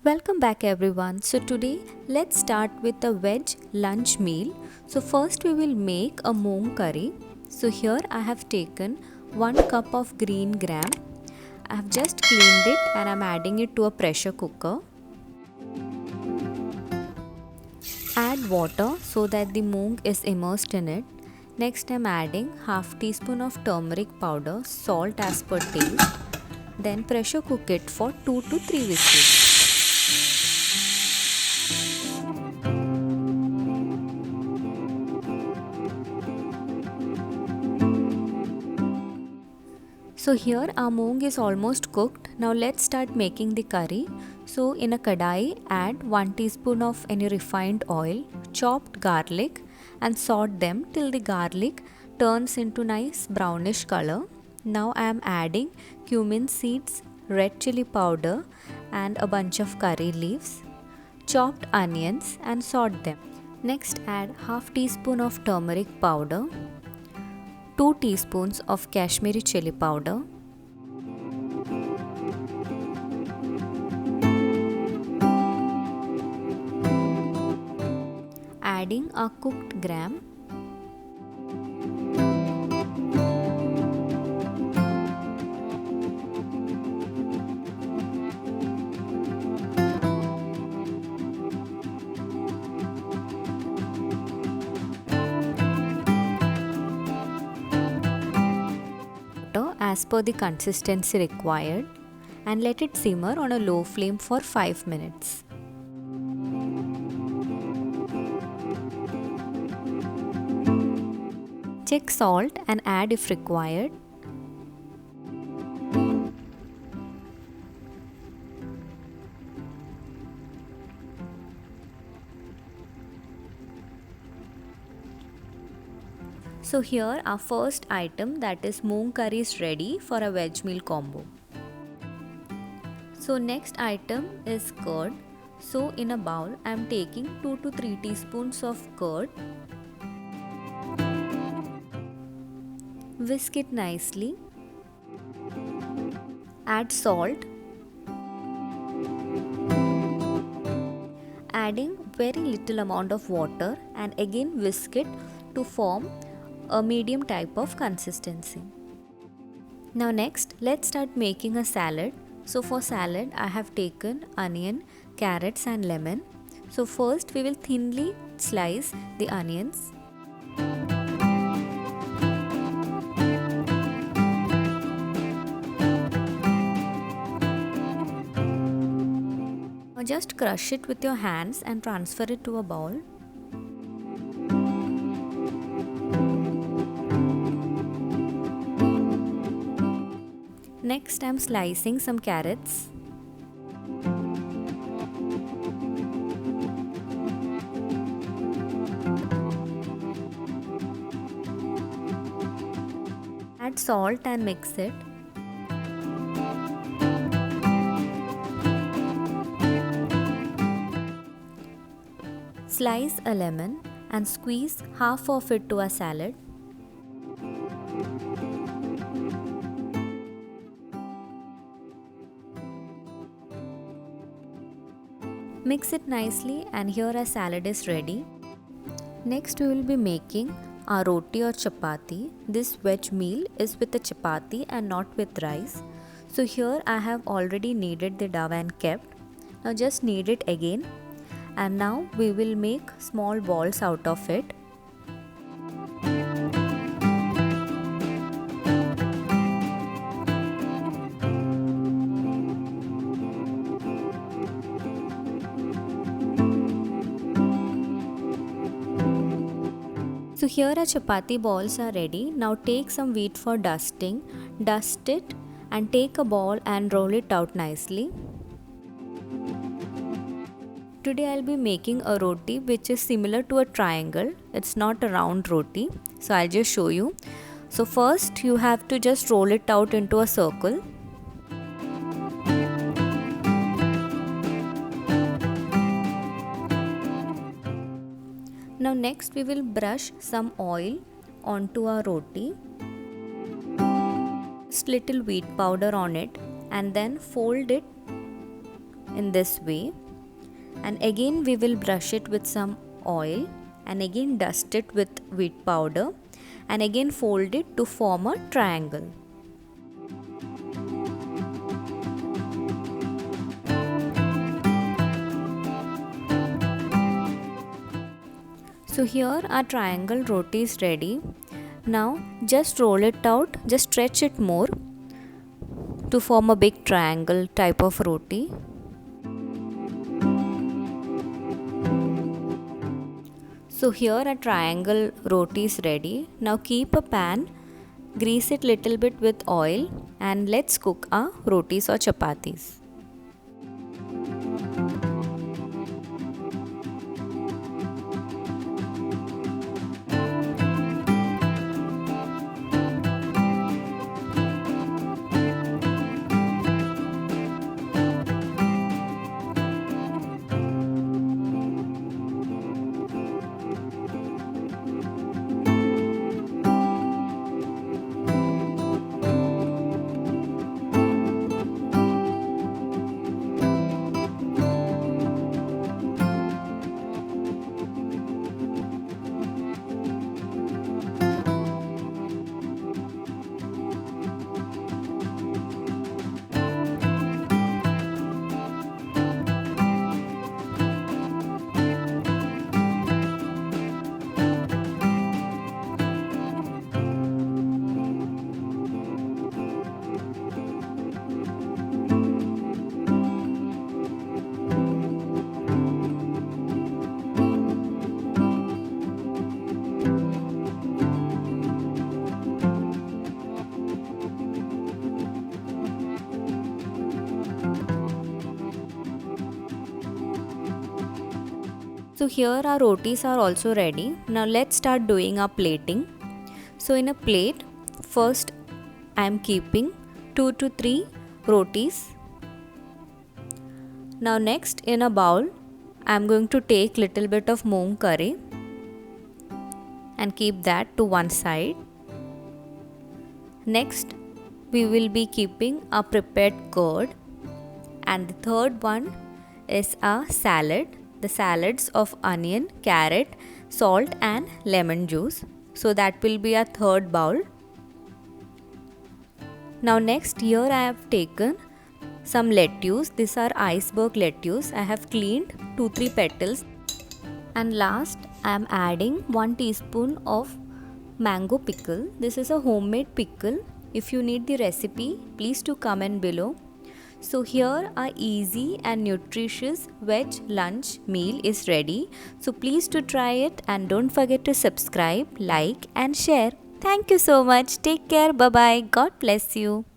Welcome back everyone. So today let's start with a veg lunch meal. So first we will make a moong curry. So here I have taken 1 cup of green gram. I have just cleaned it and I'm adding it to a pressure cooker. Add water so that the moong is immersed in it. Next I'm adding half teaspoon of turmeric powder, salt as per taste. Then pressure cook it for 2 to 3 whistles. So here our moong is almost cooked. Now let's start making the curry. So in a kadai, add 1 teaspoon of any refined oil, chopped garlic and saute them till the garlic turns into nice brownish color. Now I am adding cumin seeds, red chilli powder and a bunch of curry leaves, chopped onions and saute them. Next add half teaspoon of turmeric powder, 2 teaspoons of Kashmiri Chilli powder, adding a cooked gram, as per the consistency required and let it simmer on a low flame for 5 minutes. Check salt and add if required. So here our first item, that is moong curry, is ready for a veg meal combo. So next item is curd. So in a bowl I am taking 2 to 3 teaspoons of curd. Whisk it nicely. Add salt. Adding very little amount of water and again whisk it to form a medium type of consistency. Now next let's start making a salad. So for salad I have taken onion, carrots and lemon. So first we will thinly slice the onions. Now just crush it with your hands and transfer it to a bowl. Next I am slicing some carrots. Add salt and mix it. Slice a lemon and squeeze half of it to a salad. Mix it nicely and here our salad is ready. Next we will be making our roti or chapati. This veg meal is with a chapati and not with rice. So here I have already kneaded the dough and kept. Now just knead it again and now we will make small balls out of it. So here our chapati balls are ready. Now take some wheat for dusting. Dust it and take a ball and roll it out nicely. Today I'll be making a roti which is similar to a triangle. It's not a round roti. So I'll just show you. So first you have to just roll it out into a circle. Now next we will brush some oil onto our roti. Just little wheat powder on it and then fold it in this way, and again we will brush it with some oil and again dust it with wheat powder and again fold it to form a triangle. So here our triangle roti is ready. Now just roll it out, just stretch it more to form a big triangle type of roti. So here a triangle roti is ready. Now keep a pan, grease it little bit with oil and let's cook our rotis or chapatis. So here our rotis are also ready. Now let's start doing our plating. So in a plate, first I am keeping 2 to 3 rotis. Now next in a bowl, I am going to take little bit of moong curry and keep that to one side. Next we will be keeping a prepared curd, and the third one is a salad. The salads of onion, carrot, salt and lemon juice. So that will be a third bowl. Now next here I have taken some lettuce. These are iceberg lettuce. I have cleaned 2-3 petals. And last I am adding 1 teaspoon of mango pickle. This is a homemade pickle. If you need the recipe, please do comment below. So here our easy and nutritious veg lunch meal is ready. So please do try it and don't forget to subscribe, like and share. Thank you so much. Take care. Bye bye. God bless you.